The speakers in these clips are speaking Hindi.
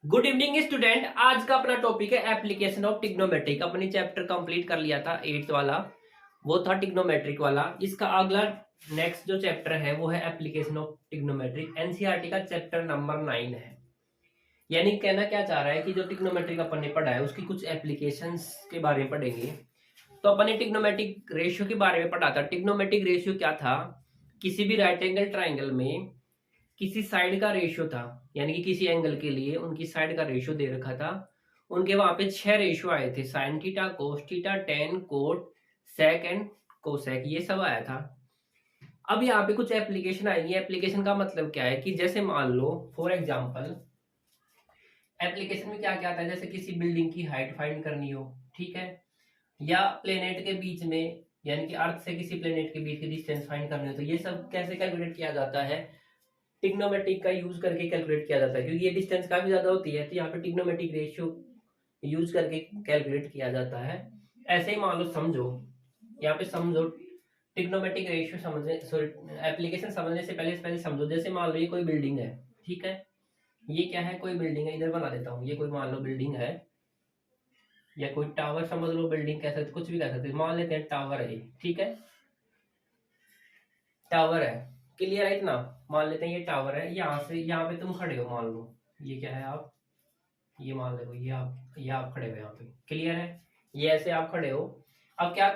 Good evening student. आज का अपना टॉपिक है एप्लीकेशन ऑफ टिग्नोमेट्रिक। अपनी चैप्टर कंप्लीट कर लिया था 8th वाला, वो था टिग्नोमेट्रिक वाला। इसका अगला नेक्स्ट जो चैप्टर है वो है एप्लीकेशन ऑफ टिग्नोमेट्रिक। एनसीईआरटी का चैप्टर नंबर 9 है। यानी कहना क्या चाह रहा है कि जो टिग्नोमेट्रिक अपन ने पढ़ा है उसकी कुछ एप्लीकेशंस के बारे में पढ़ेंगे। तो अपन ने टिग्नोमेट्रिक रेशियो के बारे में पढ़ा था। टिग्नोमेट्रिक रेशियो क्या था? किसी भी राइट एंगल ट्राइंगल में किसी साइड का रेशियो था, यानी कि किसी एंगल के लिए उनकी साइड का रेशियो दे रखा था। उनके वहां पे 6 रेशियो आए थे, sine theta, cos theta, tan, cot, sec and cosec, ये सब आया था। अब यहाँ पे कुछ एप्लीकेशन आएगी। एप्लीकेशन का मतलब क्या है कि जैसे मान लो फॉर एग्जांपल एप्लीकेशन में क्या क्या आता है, जैसे किसी बिल्डिंग की हाइट फाइंड करनी हो, ठीक है, या प्लेनेट के बीच में, यानी कि अर्थ से किसी प्लेनेट के बीच की डिस्टेंस फाइंड करनी हो, तो ये सब कैसे कैलकुलेट किया जाता है? टिग्नोमेट्रिक का यूज करके कैलकुलेट किया जाता है, क्योंकि ये डिस्टेंस काफी ज्यादा होती है, तो यहाँ पे टिग्नोमेट्रिक रेशियो यूज करके कैलकुलेट किया जाता है। ऐसे ही मान लो, समझो यहाँ पे समझो टिग्नोमेट्रिक रेशियो समझने, सॉरी, एप्लीकेशन समझने से पहले समझो। जैसे मान लो ये कोई बिल्डिंग है, ठीक है, ये क्या है, कोई बिल्डिंग है, इधर बना देता हूँ। ये कोई मान लो बिल्डिंग है या कोई टावर समझ लो, बिल्डिंग कह सकते, कुछ भी कह सकते, मान लेते हैं टावर है ये, ठीक है, टावर है। क्लियर है इतना? मान लेते हैं ये टावर है, यहाँ से यहाँ पे तुम खड़े हो, मान लो ये क्या है, आप ये मान लो, ये आप खड़े हो यहाँ पे। क्लियर है? ये ऐसे आप खड़े हो। अब क्या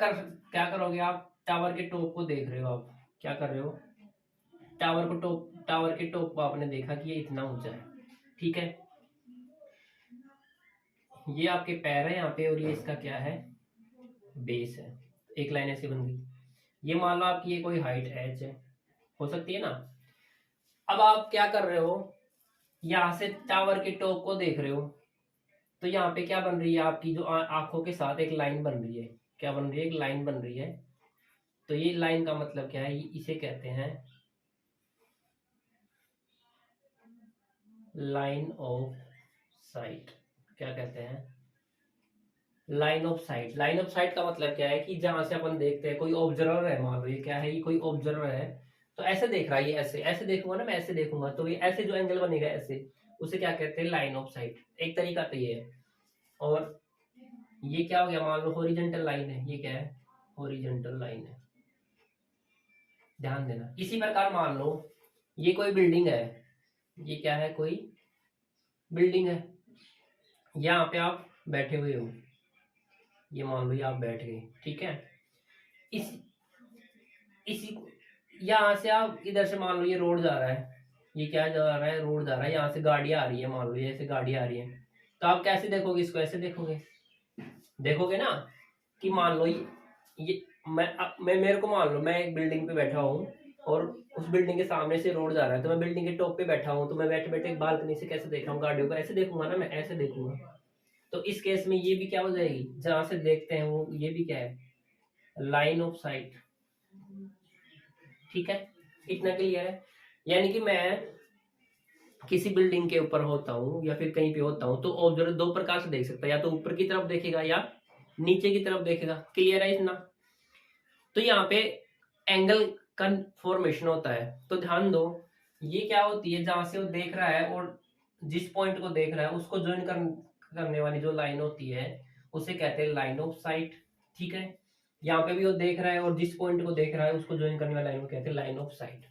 करोगे आप? टावर के टॉप को देख रहे हो। आप क्या कर रहे हो? टावर के टॉप को आपने देखा कि ये इतना ऊंचा है, ठीक है, ये आपके पैर है यहाँ पे और ये इसका क्या है, बेस है। एक लाइन ऐसे बन गई। ये मान लो आपकी ये कोई हाइट एच है, हो सकती है ना। अब आप क्या कर रहे हो, यहाँ से टावर के टॉप को देख रहे हो, तो यहाँ पे क्या बन रही है, आपकी जो आंखों के साथ एक लाइन बन रही है। क्या बन रही है? एक लाइन बन रही है। तो ये लाइन का मतलब क्या है? इसे कहते हैं लाइन ऑफ साइट। क्या कहते हैं? Line of site. Line of site का मतलब क्या है कि जहां से अपन देखते हैं, कोई ऑब्जर्वर है, मान लो ये क्या है, ये कोई ऑब्जर्वर है, तो ऐसे देख रहा है, ये ऐसे ऐसे देखूंगा ना, मैं ऐसे देखूंगा, तो ये ऐसे जो एंगल बनेगा ऐसे, उसे क्या कहते हैं? Line of site. एक तरीका तो ये है। और ये क्या हो गया, मान लो हॉरिजॉन्टल लाइन है, ये क्या है, हॉरिजॉन्टल लाइन है। ध्यान देना। इसी प्रकार मान लो ये कोई बिल्डिंग है, ये क्या है, कोई बिल्डिंग है, यहाँ पे आप बैठे हुए हो, ये मान लो ये आप बैठ गए, ठीक है। इस इसी यहाँ से आप इधर से मान लो ये रोड जा रहा है, ये क्या जा रहा है, रोड जा रहा है, यहाँ से गाड़ी आ रही है, मान लो ये ऐसे गाड़ी आ रही है, तो आप कैसे देखोगे इसको? ऐसे देखोगे, देखोगे ना, कि मान लो ये मैं मेरे को मान लो मैं एक बिल्डिंग पे बैठा हूँ और उस बिल्डिंग के सामने से रोड जा रहा है, तो मैं बिल्डिंग के टॉप पे बैठा हूँ, तो मैं बैठे बैठे बालकनी से कैसे देख रहा हूँ गाड़ियों को? ऐसे देखूंगा ना, मैं ऐसे देखूंगा। तो इस केस में ये भी क्या हो जाएगी, जहां से देखते हैं वो, ये भी क्या है, लाइन ऑफ साइट। ठीक है, इतना क्लियर है? यानी कि मैं किसी बिल्डिंग के ऊपर होता हूँ या फिर कहीं पे होता हूँ, तो ऑब्जर्वर दो प्रकार से देख सकता है, या तो ऊपर की तरफ देखेगा या नीचे की तरफ देखेगा। क्लियर है इतना? तो यहाँ पे एंगल का फॉर्मेशन होता है, तो ध्यान दो, ये क्या होती है, जहां से वो देख रहा है और जिस पॉइंट को देख रहा है उसको ज्वाइन करने वाली जो लाइन होती है उसे कहते हैं लाइन ऑफ साइट। ठीक है, यहाँ पे भी वो देख रहा है और जिस पॉइंट को देख रहा है उसको ज्वाइन करने वाली लाइन को कहते हैं लाइन ऑफ साइट।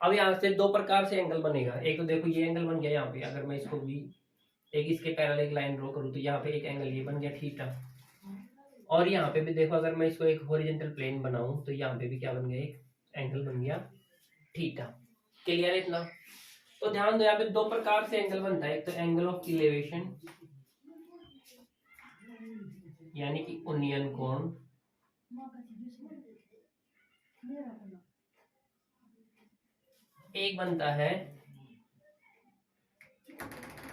अब यहाँ से दो प्रकार से एंगल बनेगा। एक तो देखो ये एंगल बन गया यहाँ पे, अगर मैं इसको भी एक इसके पैरेलल एक लाइन ड्रॉ करूँ तो यहाँ पे एक एंगल ये बन गया थीटा। और यहाँ पे भी देखो, अगर मैं इसको एक हॉरिजॉन्टल प्लेन बनाऊं तो यहाँ पे भी क्या बन गया, एक एंगल बन गया थीटा। क्लियर है इतना? तो ध्यान दो, यहाँ पे दो प्रकार से एंगल बनता है। एक तो एंगल ऑफ इलेवेशन, यानी कि उन्नयन कोण, एक बनता है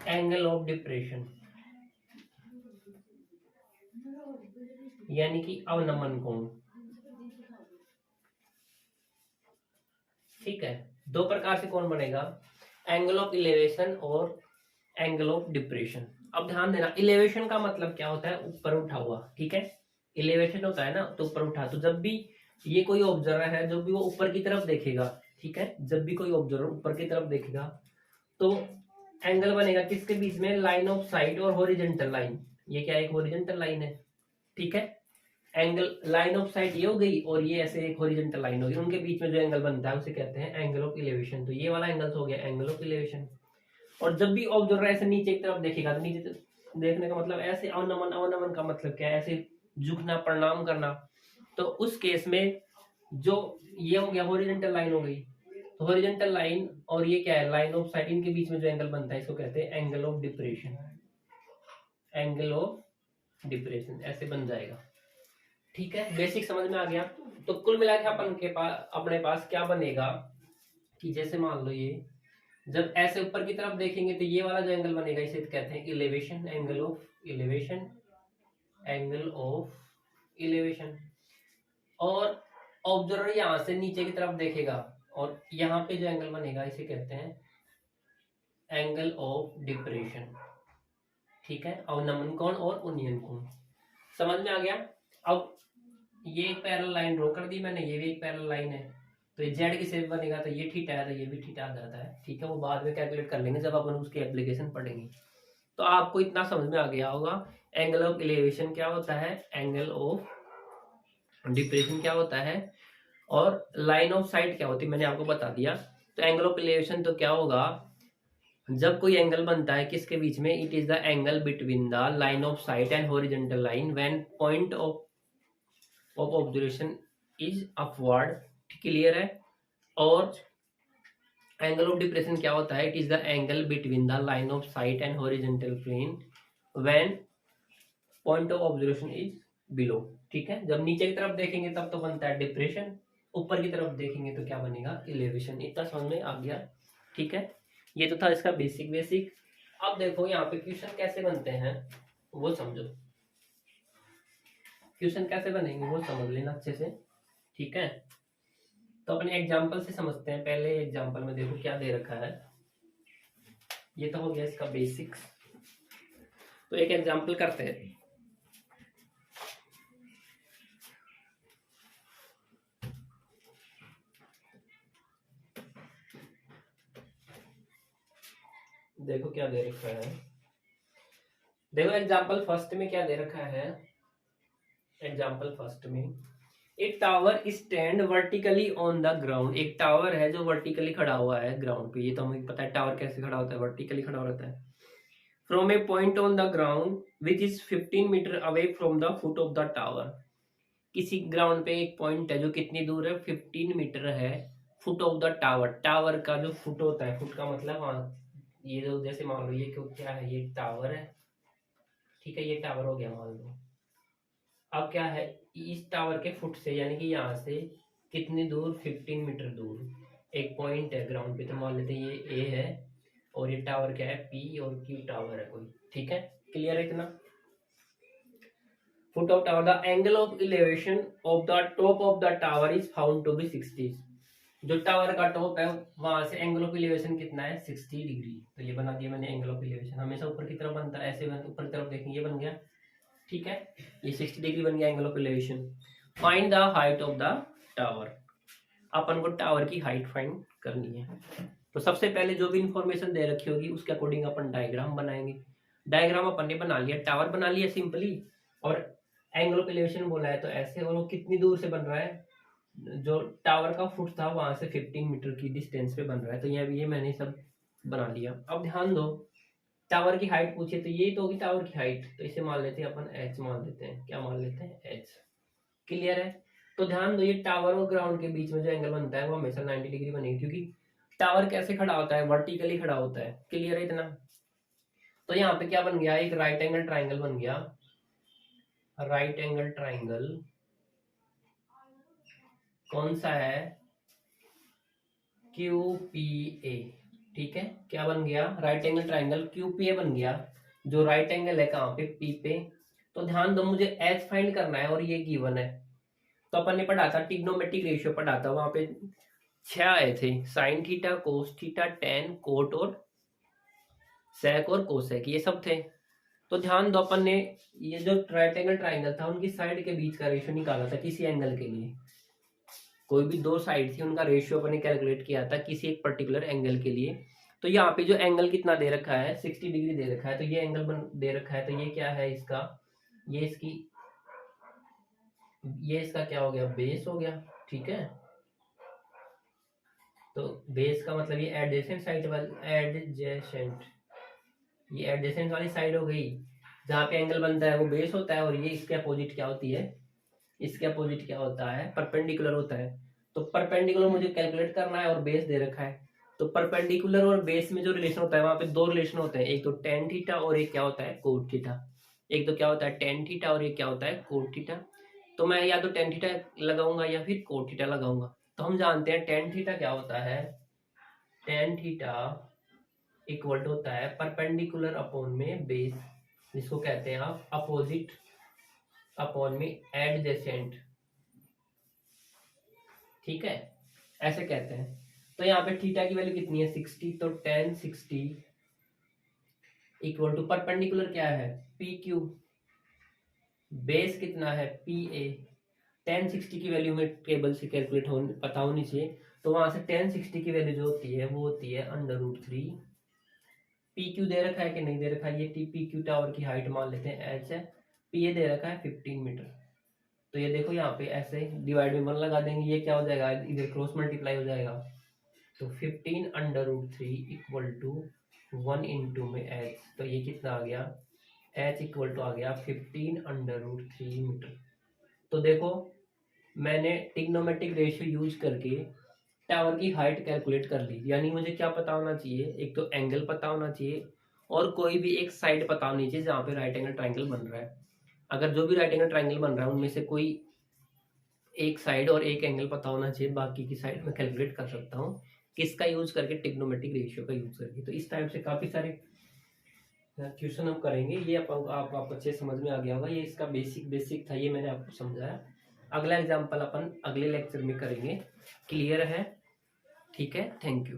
एंगल ऑफ डिप्रेशन, यानी कि अवनमन कोण। ठीक है, दो प्रकार से कौन बनेगा, एंगल ऑफ इलेवेशन और एंगल ऑफ डिप्रेशन। अब ध्यान देना, इलेवेशन का मतलब क्या होता है, ऊपर उठा हुआ। ठीक है, इलेवेशन होता है ना, तो ऊपर उठा। तो जब भी ये कोई ऑब्जर्वर है, जब भी वो ऊपर की तरफ देखेगा, ठीक है, जब भी कोई ऑब्जर्वर ऊपर की तरफ देखेगा तो एंगल बनेगा किसके बीच में, लाइन ऑफ साइट और हॉरिजॉन्टल लाइन। ये क्या है, एक हॉरिजॉन्टल लाइन है, ठीक है। एंगल लाइन ऑफ साइट ये हो गई और ये ऐसे एक हॉरिजॉन्टल लाइन होगी, उनके बीच में जो एंगल बनता है उसे कहते हैं एंगल ऑफ इलेवेशन। तो ये वाला एंगल हो गया एंगल ऑफ इलेवेशन। और जब भी ऑब्जर्वर ऐसे नीचे की तरफ देखेगा, तो नीचे देखने का मतलब ऐसे अवनमन, अवनमन का मतलब क्या है, ऐसे झुकना, प्रणाम करना। तो उस केस में जो ये हो गया हॉरिजॉन्टल लाइन हो गई, तो हॉरिजॉन्टल लाइन और ये क्या है, लाइन ऑफ साइट, इनके बीच में जो एंगल बनता है इसको कहते हैं angle of depression. Angle of depression ऐसे बन जाएगा, ठीक है। बेसिक समझ में आ गया। तो कुल मिला के अपन के पास, अपने पास क्या बनेगा कि जैसे मान लो ये जब ऐसे ऊपर की तरफ देखेंगे तो ये वाला जो एंगल बनेगा इसे कहते हैं elevation, angle of elevation, angle of elevation. और ऑब्जर्वर यहां से नीचे की तरफ देखेगा और यहाँ पे जो एंगल बनेगा इसे कहते हैं एंगल ऑफ डिप्रेशन, ठीक है। अवनमन कोण और उन्नयन कोण, समझ में आ गया। अब ये एक पैरेलल लाइन ड्रॉ कर दी मैंने, ये भी एक पैरेलल लाइन है, तो ये जेड की शेप बनेगा, तो ये थीटा है तो ये भी थीटा आ जाता है, ठीक है। वो बाद में कैलकुलेट कर लेंगे जब अपन उसकी एप्लीकेशन पढ़ेंगे। तो आपको इतना समझ में आ गया होगा, एंगल ऑफ इलेवेशन क्या होता है, एंगल ऑफ डिप्रेशन क्या होता है, और लाइन ऑफ साइट क्या होती है मैंने आपको बता दिया। तो एंगल ऑफ इलेवेशन तो क्या होगा, जब कोई एंगल बनता है किसके बीच में, it is the angle between the line of sight and horizontal line when point of observation is upward, clear है। और एंगल ऑफ डिप्रेशन क्या होता है, it is the angle between the line of sight and horizontal plane when point of observation is below, ठीक है। जब नीचे की तरफ देखेंगे तब तो बनता है डिप्रेशन, ऊपर की तरफ देखेंगे तो क्या बनेगा, इलेवेशन। इतना समझ में आ गया, ठीक है। ये तो था इसका बेसिक। अब देखो यहाँ पे क्वेश्चन कैसे बनते हैं वो समझो, क्वेश्चन कैसे बनेंगे वो समझ लेना अच्छे से, ठीक है। तो अपने एग्जांपल से समझते हैं। पहले एग्जांपल में देखो क्या दे रखा है, ये तो हो गया इसका बेसिक। तो एक एग्जांपल करते हैं। देखो क्या दे रखा है, देखो एग्जांपल फर्स्ट में क्या दे रखा है। एग्जांपल फर्स्ट में एक tower stand vertically on the ground, एक टावर है जो वर्टिकली खड़ा हुआ है ग्राउंड पे। ये तो हमें पता है टावर कैसे खड़ा होता है, वर्टिकली खड़ा रहता है। From a point on the ground which is 15 metre away from the foot of the tower, किसी ग्राउंड पे एक पॉइंट है जो कितनी दूर है, 15 मीटर है foot of the tower. Tower का जो फुट होता है, फुट का मतलब हाँ, ये जो जैसे मान लो ये क्यों क्या है, ये टावर है, ठीक है। ये टावर हो गया मान लो। अब क्या है, इस टावर के फुट से यानी कि यहाँ से कितनी दूर, 15 मीटर दूर एक पॉइंट है ग्राउंड पे। तो मान लेते हैं ये ए है और ये टावर क्या है, पी, और क्यू टावर है कोई, ठीक है। क्लियर है इतना। Foot of tower, the angle of elevation of the top of the tower is found to be 60। जो टावर का टॉप है वहां से एंगल ऑफ इलेवेशन कितना है, 60 डिग्री। तो ये बना दिया मैंने एंगल ऑफ इलेवेशन, हमेशा ऊपर की तरफ बनता है, ऐसे ऊपर की तरफ देखेंगे ये बन गया, ठीक है। ये 60 डिग्री बन गया angle of elevation. Find the height of the tower, अपन को टावर की हाइट फाइंड करनी है। तो सबसे पहले जो भी इंफॉर्मेशन दे रखी होगी उसके अकॉर्डिंग अपन डायग्राम बनाएंगे। डायग्राम अपन ने बना लिया, टावर बना लिया सिंपली, और एंगल ऑफ इलेवेशन बोला है तो ऐसे, और वो कितनी दूर से बन रहा है, जो टावर का फुट था वहां से 15 मीटर की डिस्टेंस पे बन रहा है। तो ये मैंने सब बना लिया। अब ध्यान दो, टावर की हाइट पूछे तो ये तो होगी टावर की हाइट, तो इसे मान लेते हैं अपन एच मान लेते हैं। क्या मान लेते हैं, एच। क्लियर है। तो ध्यान दो, ये टावर और ग्राउंड के बीच में जो एंगल बनता है वो हमेशा 90 डिग्री बनेगी, क्योंकि टावर कैसे खड़ा होता है, वर्टिकली खड़ा होता है। क्लियर है इतना। तो यहाँ पे क्या बन गया, एक राइट एंगल ट्राइंगल बन गया। राइट एंगल ट्राइंगल कौन सा है, QPA, ठीक है। क्या बन गया, राइट एंगल ट्राइंगल QPA बन गया। जो राइट एंगल है कहाँ पे, P पे। तो ध्यान दो, मुझे H फाइंड करना है और ये गिवन है। तो अपन ने पढ़ा था ट्रिग्नोमेट्रिक रेशियो पढ़ा था, वहां पे 6 आए थे, sine theta, cos theta, tan, cot और सेक और कोसेक, ये सब थे। तो ध्यान दो, अपन ने ये जो राइट एंगल ट्राइंगल था उनकी साइड के बीच का रेशियो निकाला था किसी एंगल के लिए। कोई भी दो साइड थी उनका रेशियो अपन ने कैलकुलेट किया था किसी एक पर्टिकुलर एंगल के लिए। तो यहाँ पे जो एंगल कितना दे रखा है 60 डिग्री दे रखा है, तो ये एंगल दे रखा है, तो ये क्या है इसका, ये इसका क्या हो गया, बेस हो गया। ठीक है, तो बेस का मतलब ये एडजेसेंट साइड वाली ये एडजेसेंट वाली साइड हो गई, जहाँ पे एंगल बनता है वो बेस होता है, और ये इसके अपोजिट क्या होती है, इसके अपोजिट क्या होता है, परपेंडिकुलर होता है। तो परपेंडिकुलर मुझे कैलकुलेट करना है और बेस दे रखा है, तो परपेंडिकुलर और बेस में जो रिलेशन होता है वहां पे दो रिलेशन होते हैं, एक तो टेन थीटा और एक क्या होता है कोट थीटा। एक तो क्या होता है टेन थीटा और एक क्या होता है कोट थीटा। तो मैं या तो टेन थीटा लगाऊंगा या फिर कोट थीटा लगाऊंगा। तो हम जानते हैं टेन थीटा क्या होता है, टेन थीटा इक्वल होता है परपेंडिकुलर अपॉन में बेस, जिसको कहते हैं आप अपोजिट अपॉन में एडजेसेंट। ठीक है, ऐसे कहते हैं। तो यहाँ पे थीटा की वैल्यू कितनी है 60, तो टेन 60 इक्वल टू परपेंडिकुलर क्या है पी क्यू, बेस कितना है पी ए। टेन 60 की वैल्यू में टेबल से कैलकुलेट पता होनी चाहिए, तो वहां से टेन 60 की वैल्यू जो होती है वो होती है √3। पी क्यू दे रखा है कि नहीं दे रखा है, ये टी पी क्यू टावर की हाइट मान लेते हैं एच है, पी ए दे रखा है 15 मीटर। तो ये देखो यहाँ पे ऐसे डिवाइड में 1 लगा देंगे, ये क्या हो जाएगा इधर क्रॉस मल्टीप्लाई हो जाएगा, तो 15 √3 इक्वल टू 1 इंटू में एच, तो ये कितना आ गया एच इक्वल टू आ गया 15 √3 मीटर। तो देखो मैंने ट्रिग्नोमेट्रिक रेशियो यूज करके टावर की हाइट कैलकुलेट कर ली, यानी मुझे क्या पता होना चाहिए, एक तो एंगल पता होना चाहिए और कोई भी एक साइड पता होनी चाहिए जहाँ पे राइट एंगल ट्राइंगल बन रहा है। अगर जो भी राइट एंगल ट्राइंगल बन रहा है उनमें से कोई एक साइड और एक एंगल पता होना चाहिए, बाकी की साइड में कैलकुलेट कर सकता हूँ किसका यूज करके, ट्रिग्नोमेट्रिक रेशियो का यूज करके। तो इस टाइप से काफी सारे क्वेश्चन हम करेंगे, ये आप अच्छे समझ में आ गया होगा, ये इसका बेसिक था, ये मैंने आपको समझाया। अगला एग्जाम्पल अपन अगले लेक्चर में करेंगे। क्लियर है? ठीक है, थैंक यू।